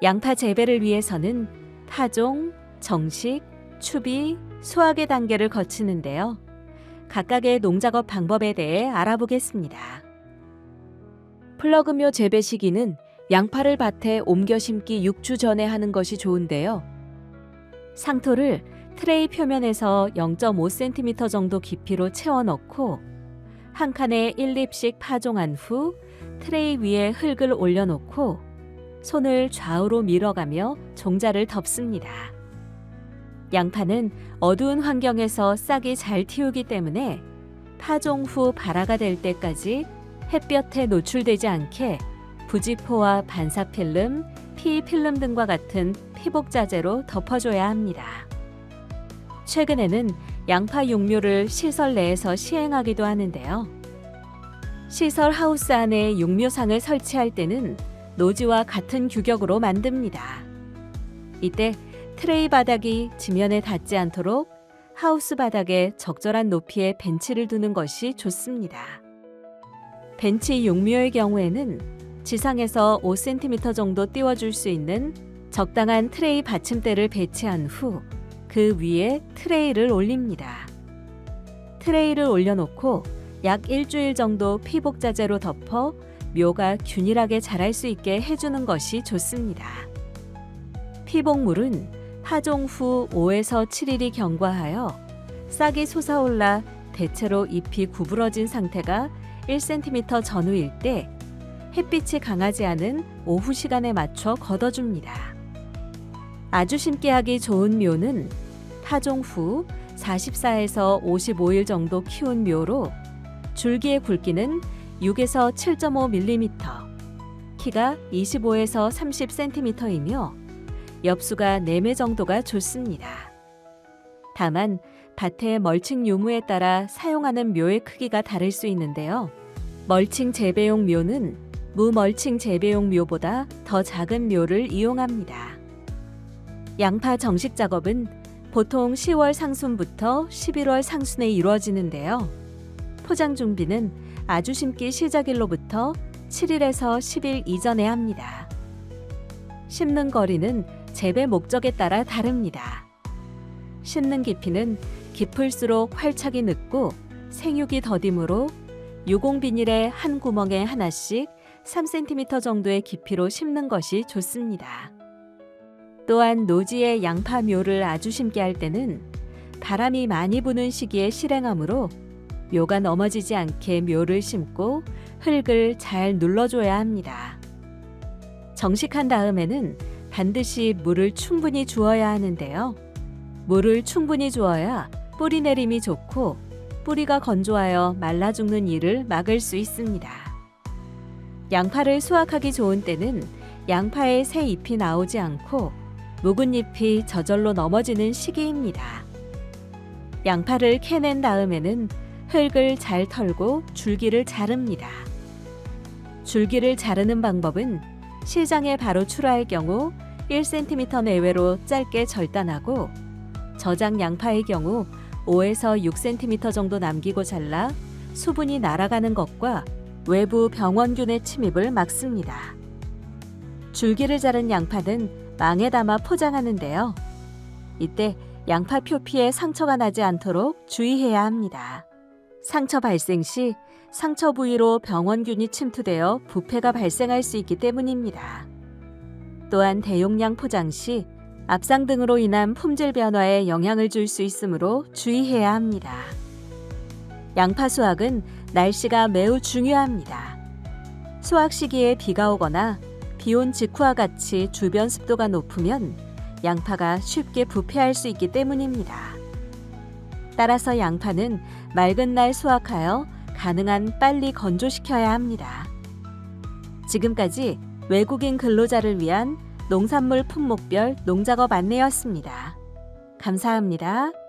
양파 재배를 위해서는 파종, 정식, 추비, 수확의 단계를 거치는데요. 각각의 농작업 방법에 대해 알아보겠습니다. 플러그묘 재배 시기는 양파를 밭에 옮겨 심기 6주 전에 하는 것이 좋은데요. 상토를 트레이 표면에서 0.5cm 정도 깊이로 채워 넣고 한 칸에 1립씩 파종한 후 트레이 위에 흙을 올려놓고 손을 좌우로 밀어가며 종자를 덮습니다. 양파는 어두운 환경에서 싹이 잘 틔우기 때문에 파종 후 발화가 될 때까지 햇볕에 노출되지 않게 부직포와 반사필름, PE 필름 등과 같은 피복자재로 덮어줘야 합니다. 최근에는 양파 육묘를 시설 내에서 시행하기도 하는데요. 시설 하우스 안에 육묘상을 설치할 때는 노지와 같은 규격으로 만듭니다. 이때 트레이 바닥이 지면에 닿지 않도록 하우스 바닥에 적절한 높이의 벤치를 두는 것이 좋습니다. 벤치 육묘의 경우에는 지상에서 5cm 정도 띄워줄 수 있는 적당한 트레이 받침대를 배치한 후 그 위에 트레이를 올립니다. 트레이를 올려놓고 약 일주일 정도 피복자재로 덮어 묘가 균일하게 자랄 수 있게 해주는 것이 좋습니다. 피복물은 파종 후 5에서 7일이 경과하여 싹이 솟아올라 대체로 잎이 구부러진 상태가 1cm 전후일 때 햇빛이 강하지 않은 오후 시간에 맞춰 걷어줍니다. 아주 심기하기 좋은 묘는 파종 후 44에서 55일 정도 키운 묘로 줄기의 굵기는 6에서 7.5mm, 키가 25에서 30cm이며 엽수가 4매 정도가 좋습니다. 다만 밭의 멀칭 유무에 따라 사용하는 묘의 크기가 다를 수 있는데요. 멀칭 재배용 묘는 무멀칭 재배용 묘보다 더 작은 묘를 이용합니다. 양파 정식 작업은 보통 10월 상순부터 11월 상순에 이루어지는데요. 포장 준비는 아주 심기 시작일로부터 7일에서 10일 이전에 합니다. 심는 거리는 재배 목적에 따라 다릅니다. 심는 깊이는 깊을수록 활착이 늦고 생육이 더디므로 유공 비닐에 한 구멍에 하나씩 3cm 정도의 깊이로 심는 것이 좋습니다. 또한 노지에 양파 묘를 아주 심게 할 때는 바람이 많이 부는 시기에 실행하므로 묘가 넘어지지 않게 묘를 심고 흙을 잘 눌러줘야 합니다. 정식한 다음에는 반드시 물을 충분히 주어야 하는데요. 물을 충분히 주어야 뿌리 내림이 좋고 뿌리가 건조하여 말라 죽는 일을 막을 수 있습니다. 양파를 수확하기 좋은 때는 양파에 새 잎이 나오지 않고 묵은 잎이 저절로 넘어지는 시기입니다. 양파를 캐낸 다음에는 흙을 잘 털고 줄기를 자릅니다. 줄기를 자르는 방법은 시장에 바로 출하할 경우 1cm 내외로 짧게 절단하고 저장 양파의 경우 5에서 6cm 정도 남기고 잘라 수분이 날아가는 것과 외부 병원균의 침입을 막습니다. 줄기를 자른 양파는 망에 담아 포장하는데요. 이때 양파 표피에 상처가 나지 않도록 주의해야 합니다. 상처 발생 시 상처 부위로 병원균이 침투되어 부패가 발생할 수 있기 때문입니다. 또한 대용량 포장 시 압상 등으로 인한 품질 변화에 영향을 줄 수 있으므로 주의해야 합니다. 양파 수확은 날씨가 매우 중요합니다. 수확 시기에 비가 오거나 비온 직후와 같이 주변 습도가 높으면 양파가 쉽게 부패할 수 있기 때문입니다. 따라서 양파는 맑은 날 수확하여 가능한 빨리 건조시켜야 합니다. 지금까지 외국인 근로자를 위한 농산물 품목별 농작업 안내였습니다. 감사합니다.